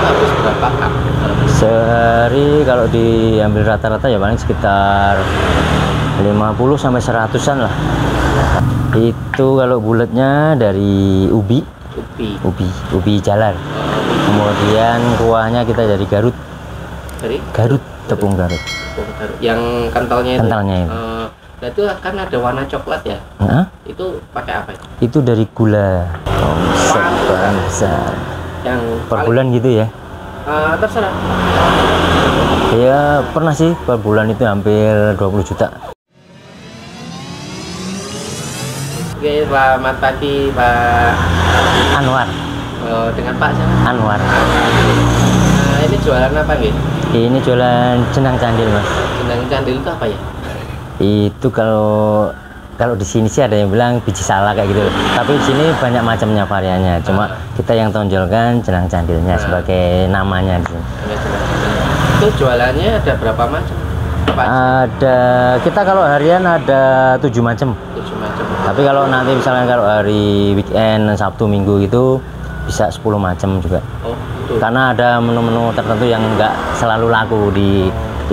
habis berapa kak? Sehari kalau diambil rata-rata ya paling sekitar 50 sampai 100-an lah. Itu kalau bulatnya dari ubi jalar. Kemudian kuahnya kita dari Garut. Tepung Garut. Yang kentalnya itu. Itu. Itu kan ada warna coklat ya. Itu pakai apa itu? Itu dari gula. Yang per bulan gitu ya. Terserah. Ya pernah sih per bulan itu hampir 20 juta. Oke, selamat pagi Pak Anwar. Dengan Pak siapa? Anwar. Ini jualan apa nih? Ini jualan jenang candil mas. Jenang candil itu apa ya? Itu kalau di sini sih ada yang bilang biji salak kayak gitu. Tapi di sini banyak macamnya variannya. Cuma kita yang tonjolkan jenang candilnya sebagai namanya di sini. Itu jualannya ada berapa macam? Ada, kita kalau harian ada 7 macam. 7 macam. Tapi kalau nanti misalnya kalau hari weekend, Sabtu, Minggu itu bisa 10 macam juga. Oh, itu. Karena ada menu-menu tertentu yang nggak selalu laku di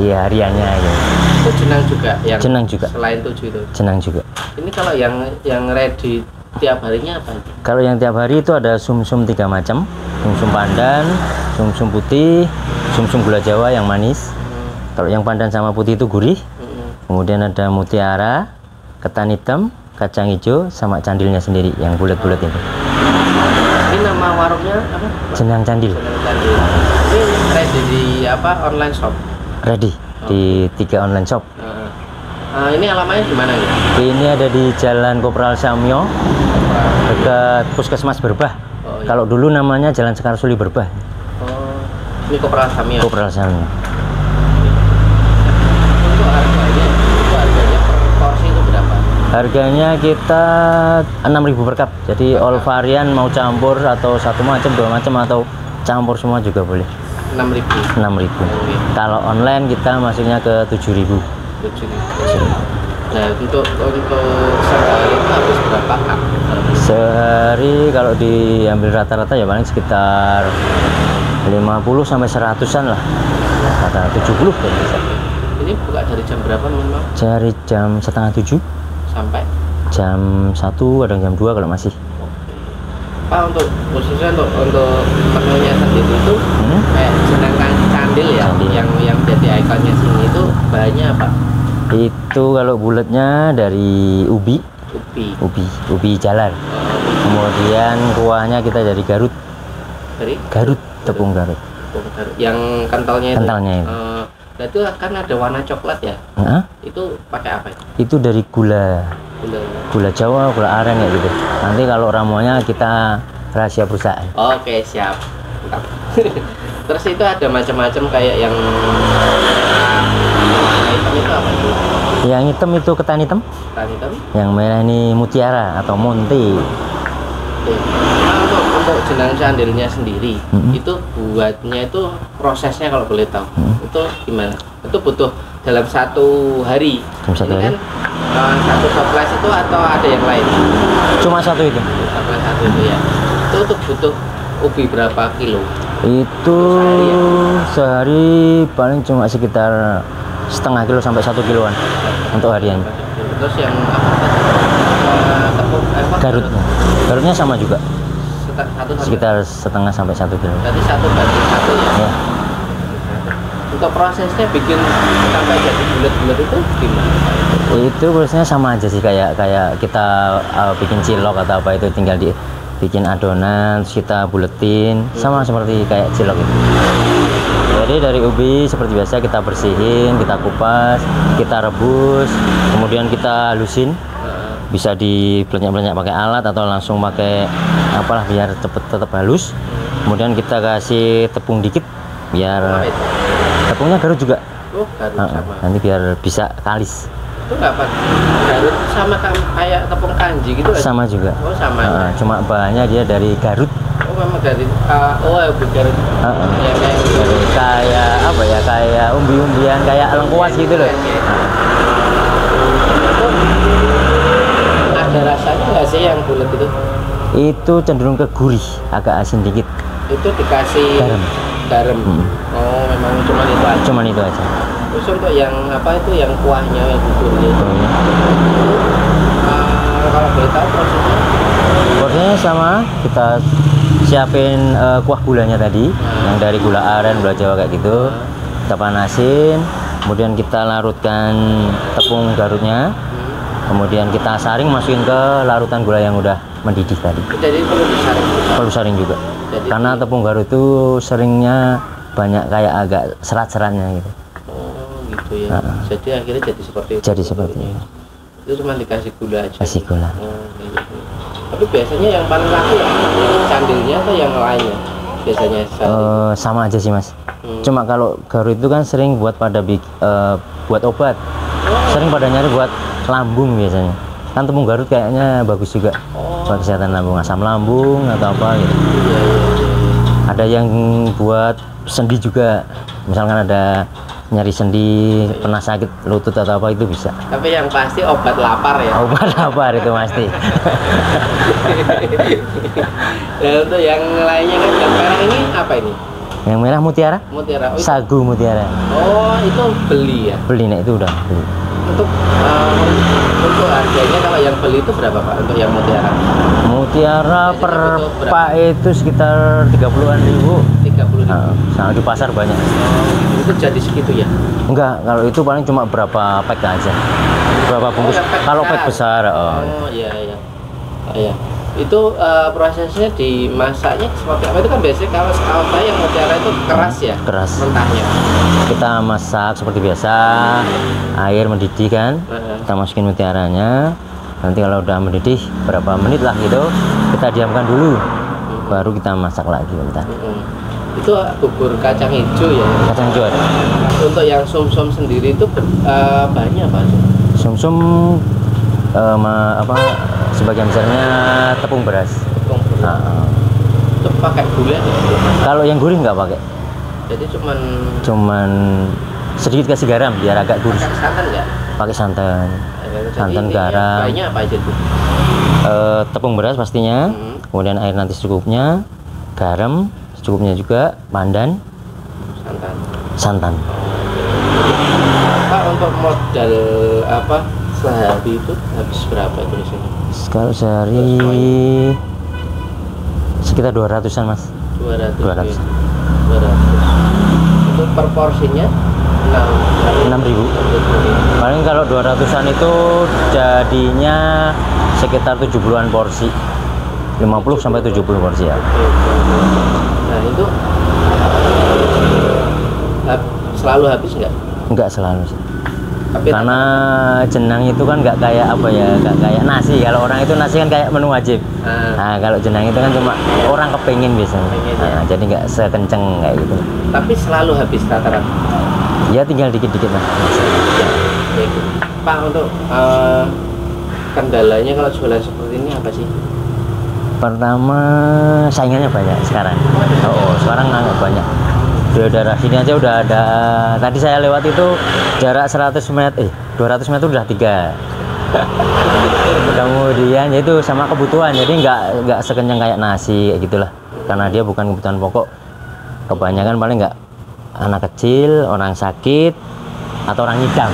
hariannya gitu. Itu jenang juga yang jenang juga. Selain 7 itu. Jenang juga. Ini kalau yang ready tiap harinya apa? Kalau yang tiap hari itu ada sumsum 3 macam. Sumsum pandan, sumsum putih, sumsum gula Jawa yang manis. Kalau yang pandan sama putih itu gurih. Kemudian ada mutiara, ketan hitam, kacang hijau, sama candilnya sendiri yang bulat-bulat itu. Ini nama warungnya apa? Jenang candil. Jenang candil. Ini ready di apa? Online shop. Ready di 3 online shop. Ini alamatnya di mana ya? Ini ada di Jalan Kopral Samyo, dekat Puskesmas Berbah. Iya. Kalau dulu namanya Jalan Sekarsuli Berbah. Ini Kopral Samyo. Kopral Samyo. Untuk harganya per porsi itu berapa? Harganya kita 6.000 per cup. Jadi all varian mau campur atau satu macam, 2 macam atau campur semua juga boleh. 6.000. 6.000. Kalau online kita masuknya ke 7.000. 7.000. Nah, untuk sehari itu habis berapa kak? Sehari kalau diambil rata-rata ya paling sekitar 50 sampai 100-an lah. Rata 70 kalau bisa. Ini buka dari jam berapa memang? Dari jam 6:30 sampai jam 1, kadang jam 2 kalau masih. Pak, untuk khususnya untuk menunya sendiri itu kayak jenang candil ya, yang jadi ikonnya sini itu bahannya apa? Itu kalau bulatnya dari ubi jalar. Kemudian kuahnya kita dari Garut. Tepung Garut. Yang kentalnya itu. Itu. Itu kan ada warna coklat ya. Itu pakai apa? Itu dari gula Jawa, gula aren ya gitu. Nanti kalau ramuannya kita rahasia perusahaan. Oke, siap. Mantap. Terus itu ada macam-macam kayak yang hitam itu apa itu? Yang hitam itu ketan hitam. Yang merah ini mutiara atau monte. Untuk jenang candilnya sendiri itu buatnya itu prosesnya kalau boleh tahu itu gimana? Itu butuh dalam 1 hari. Kan satu toples itu atau ada yang lain? Cuma satu itu. Toples satu itu ya. Itu untuk butuh ubi berapa kilo? Itu sehari paling cuma sekitar setengah kilo sampai 1 kiloan untuk harian. Terus yang tepung Garutnya sama juga. Sekitar setengah sampai 1 kilo. Berarti 1 banding 1 ya? Untuk prosesnya bikin sampai jadi bulat-bulat itu gimana? Itu prosesnya sama aja sih kayak kita bikin cilok atau apa, itu tinggal bikin adonan terus kita buletin, sama seperti kayak cilok itu. Jadi dari ubi seperti biasa kita bersihin, kita kupas, kita rebus, kemudian kita halusin. Bisa dibelenyap-belenyap pakai alat atau langsung pakai apalah biar tetap halus. Kemudian kita kasih tepung dikit biar tepungnya Garut juga. Garut sama. Nanti biar bisa kalis. Itu nggak apa? Garut sama kayak tepung kanji gitu? Sama juga. Oh sama. Cuma bahannya dia dari Garut. Oh memang dari Garut. Kayak apa ya? Kayak umbi-umbian, kayak lengkuas gitu loh. Ada rasanya nggak sih yang bulat itu? Itu cenderung ke gurih, agak asin dikit. Itu dikasih garam. garam. Oh, memang cuma itu aja. Cuman itu aja. Terus untuk yang apa itu yang kuahnya, yang buburnya itu, kalau boleh tahu prosesnya? Prosesnya sama, kita siapin kuah gulanya tadi, yang dari gula aren, gula Jawa kayak gitu. Kita panasin, kemudian kita larutkan tepung garutnya, kemudian kita saring masukin ke larutan gula yang udah mendidih tadi. Jadi perlu disaring. Perlu saring juga. Jadi karena tepung garut itu seringnya banyak kayak agak serat-seratnya gitu. Oh gitu ya. Jadi akhirnya jadi seperti itu. Jadi seperti itu. Itu cuma dikasih gula aja. Kasih gula. Oh, gitu. Tapi biasanya yang paling laku ya candilnya atau yang lainnya? Biasanya sama aja sih mas. Cuma kalau garut itu kan sering buat buat obat. Sering pada nyari buat lambung biasanya. Kan tepung garut kayaknya bagus juga buat kesehatan lambung, asam lambung atau apa gitu. Ada yang buat sendi juga, misalkan ada nyari sendi, pernah sakit lutut atau apa itu bisa. Tapi yang pasti obat lapar ya. Obat lapar itu pasti. Dan untuk yang lainnya kan yang merah ini apa ini? Yang merah mutiara? Mutiara. Oh, sagu mutiara. Oh itu beli ya? Beli, nah itu udah beli. Untuk harganya kalau yang beli itu berapa Pak untuk yang mutiara? Mutiara per pak itu sekitar 30-an ribu. 30.000. Nah, di pasar banyak. Oh, itu jadi segitu ya? Enggak, kalau itu paling cuma berapa pack aja. Berapa bungkus? Kalau pack besar. Oh iya iya. Oh, iya. Itu prosesnya dimasaknya seperti apa? Itu kan biasanya kalau saya yang mutiara itu keras ya? Keras. Mentahnya. Kita masak seperti biasa, air mendidih kan, kita masukin mutiaranya. Nanti kalau udah mendidih berapa menit lah gitu, kita diamkan dulu, baru kita masak lagi bentar. Itu bubur kacang hijau ya? Kacang hijau ada. Untuk yang sum-sum sendiri itu banyak Pak? Sum-sum sebagian besarnya tepung beras. Tepung beras. Itu pakai gula ya? Kalau yang gurih nggak pakai. Jadi cuman sedikit kasih garam biar agak gurih. Pakai santan nggak? Pakai santan. Santan, garam. Banyak apa aja tuh? Tepung beras pastinya, kemudian air nanti secukupnya, garam secukupnya juga, pandan, santan. Pak untuk modal apa sehari itu habis berapa itu di sini? Kalau sehari sekitar 200-an mas. 200. Itu per porsinya 6.000. Paling kalau 200-an itu jadinya sekitar 70-an porsi, 50 sampai 70 porsi ya. Nah itu selalu habis nggak? Nggak selalu sih. Tapi karena jenang itu kan nggak kayak apa ya, nggak kayak nasi. Kalau orang itu nasi kan kayak menu wajib. Nah kalau jenang itu kan cuma orang kepingin biasanya. Nah, jadi nggak sekenceng kayak gitu. Tapi selalu habis rata-rata. Ya tinggal dikit-dikit lah. Ya, Pak untuk kendalanya kalau jualan seperti ini apa sih? Pertama saingannya banyak sekarang. Sekarang nggak banyak. Di daerah sini aja udah ada. Tadi saya lewat itu jarak 200 meter udah 3. Kemudian itu sama kebutuhan, jadi nggak sekencang kayak nasi kayak gitulah. Karena dia bukan kebutuhan pokok. Kebanyakan paling nggak anak kecil, orang sakit, atau orang ngidam.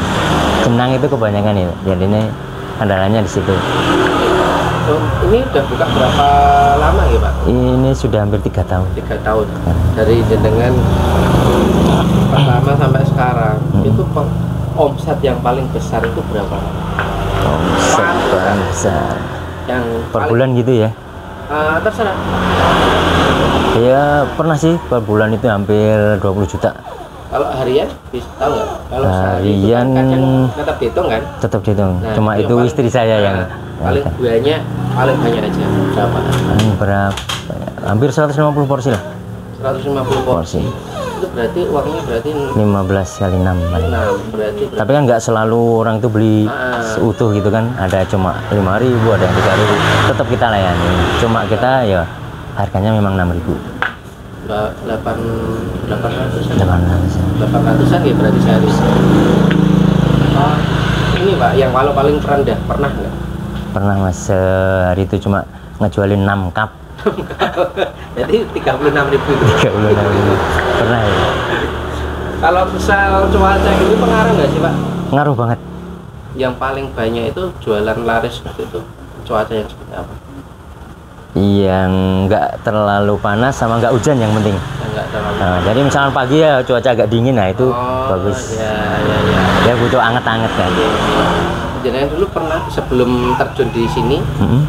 Jenang itu kebanyakan itu. Jadi ini kendalanya di situ. Ini udah buka berapa lama ya Pak? Ini sudah hampir 3 tahun. 3 tahun. Dari jenengan pertama sampai sekarang itu omset yang paling besar itu berapa? Omset paling besar. Yang per bulan gitu ya? Terserah. Ya pernah sih per bulan itu hampir 20 juta. Kalau harian bisa tahu nggak? Kalau harian kan tetap dihitung kan? Tetap dihitung. Nah, cuma itu paling, istri saya yang paling paling banyak aja berapa? Berapa? Hampir 150 porsi lah. 150 porsi. Itu berarti uangnya berarti 15 kali 6 paling. berarti. Tapi kan nggak selalu orang itu beli seutuh gitu kan. Ada cuma 5.000, ada yang 3.000. Tetap kita layani. Cuma kita ya harganya memang 6.000. 800-an ya berarti sehari. Ini Pak, yang kalau paling rendah pernah nggak? Pernah mas, sehari itu cuma ngejualin 6 cup. Jadi 36.000 itu. 36.000 pernah ya. Kalau misal cuaca gitu pengaruh nggak sih Pak? Ngaruh banget. Yang paling banyak itu jualan laris seperti itu cuaca yang seperti apa? Yang nggak terlalu panas sama nggak hujan yang penting. Nggak terlalu. Nah, jadi misalnya pagi ya cuaca agak dingin, nah itu bagus. Ya. Dia butuh anget-anget kan. Jadi dulu pernah sebelum terjun di sini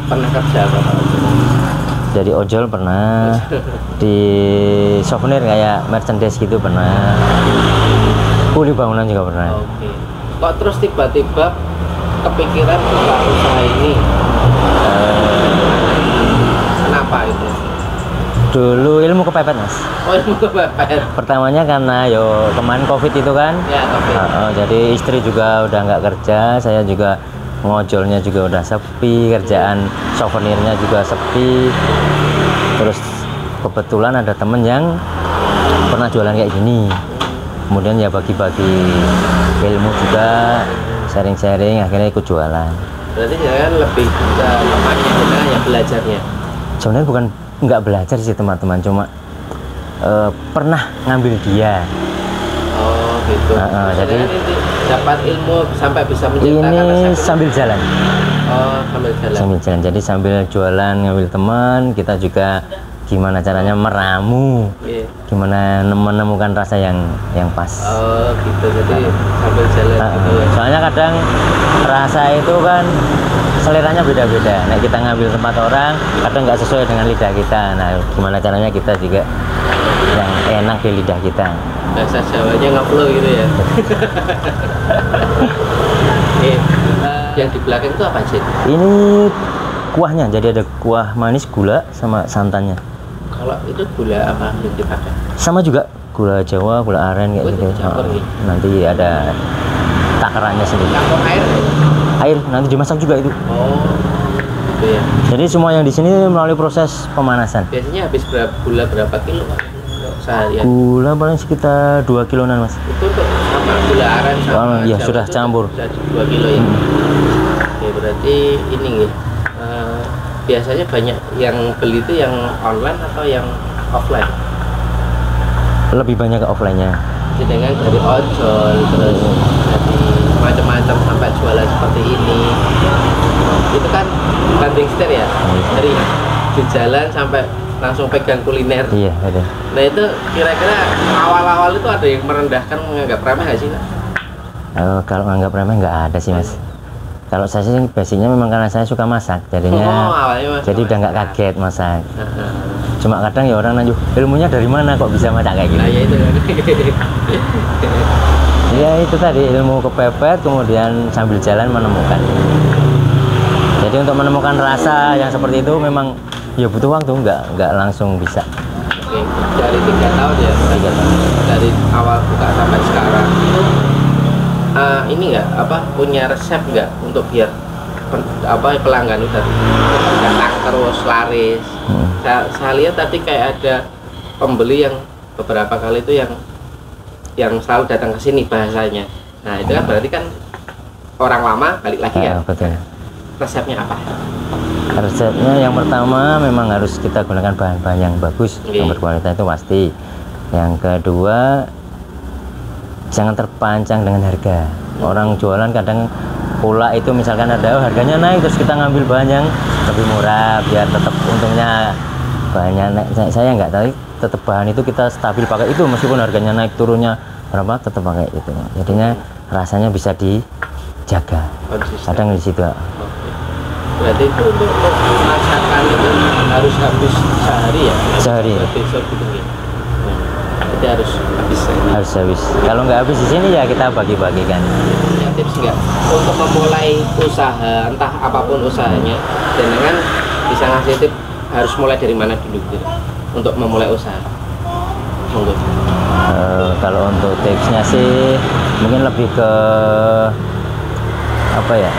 pernah kerja apa Pak? Jadi ojol pernah, di souvenir kayak merchandise gitu pernah, kuli bangunan juga pernah. Oke. Kok terus tiba-tiba kepikiran buka usaha ini? Kenapa itu? Dulu ilmu kepepet mas. Oh ilmu kepepet. Pertamanya karena kemarin covid itu kan. Ya covid. Jadi istri juga udah nggak kerja, saya juga ngojolnya juga udah sepi, kerjaan souvenirnya juga sepi. Terus kebetulan ada temen yang pernah jualan kayak gini, kemudian ya bagi-bagi ilmu juga, sharing-sharing, akhirnya ikut jualan. Berarti jangan lebih tepatnya gimana ya belajarnya? Sebenarnya bukan nggak belajar sih teman-teman, cuma pernah ngambil dia. Oh gitu. Jadi dapat ilmu sampai bisa menciptakan ini sambil jalan. Oh sambil jalan. Sambil jalan. Jadi sambil jualan ngambil teman, kita juga gimana caranya meramu, gimana menemukan rasa yang pas. Oh gitu. Jadi sambil jalan gitu ya. Soalnya kadang rasa itu kan seleranya beda-beda. Nah kita ngambil tempat orang, kadang nggak sesuai dengan lidah kita. Nah gimana caranya kita juga yang enak di lidah kita. Bahasa Jawanya ngaplo gitu ya. Yang di belakang itu apa sih? Ini kuahnya, jadi ada kuah manis, gula sama santannya. Kalau itu gula apa yang dipakai? Sama juga gula Jawa, gula aren kayak gitu. Nanti ada takarannya sendiri. Campur air? Air nanti dimasak juga itu. Oh, gitu ya. Jadi semua yang di sini melalui proses pemanasan. Biasanya habis berapa kilo Pak? Seharian? Gula paling sekitar 2 kiloan mas. Itu untuk sama gula aren sama ya sudah campur. 2 kilo ya. Oke, berarti ini ya. Biasanya banyak yang beli itu yang online atau yang offline? Lebih banyak ke offline-nya. Dengan dari ojol terus dari macam-macam sampai jualan seperti ini. Itu kan banting setir ya. Dari di jalan sampai langsung pegang kuliner. Iya, ada. Nah itu kira-kira awal-awal itu ada yang merendahkan, menganggap remeh nggak sih? Kalau menganggap remeh nggak ada sih mas. Kalau saya sih basicnya memang karena saya suka masak, jadinya jadi udah nggak kaget masak. Cuma kadang ya orang nanya, ilmunya dari mana kok bisa masak kayak gitu? Nah ya itu. Ya itu tadi ilmu kepepet, kemudian sambil jalan menemukan. Jadi untuk menemukan rasa yang seperti itu memang ya butuh waktu, nggak langsung bisa. Oke, dari 3 tahun ya, 3 tahun. Dari awal buka sampai sekarang itu ini nggak punya resep nggak untuk biar pelanggan itu tadi datang terus laris. Saya lihat tadi kayak ada pembeli yang beberapa kali itu yang selalu datang ke sini bahasanya. Nah itu kan berarti kan orang lama balik lagi ya. Betul. Resepnya apa? Resepnya yang pertama memang harus kita gunakan bahan-bahan yang bagus, yang berkualitas itu pasti. Yang kedua, jangan terpancang dengan harga. Orang jualan kadang pola itu misalkan ada harganya naik terus kita ngambil bahan yang lebih murah biar tetap untungnya bahannya naik. Saya nggak tahu, tetap bahan itu kita stabil pakai itu meskipun harganya naik turunnya berapa tetap pakai itu. Jadinya rasanya bisa dijaga. Kadang di situ. Berarti itu untuk masakan itu harus habis sehari ya? Sehari. Besok gitu ya. Jadi harus habis. Harus habis. Kalau nggak habis di sini ya kita bagi-bagikan. Ya, tips nggak untuk memulai usaha entah apapun usahanya, dengan bisa ngasih tips harus mulai dari mana dulu gitu untuk memulai usaha? Monggo. Kalau untuk tipsnya sih mungkin lebih ke apa ya?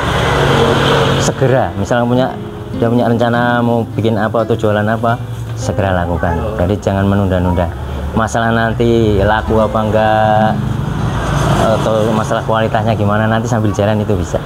Segera, misalnya dia punya rencana mau bikin apa atau jualan apa, segera lakukan. Jadi jangan menunda-nunda. Masalah nanti laku apa enggak atau masalah kualitasnya gimana nanti sambil jalan itu bisa.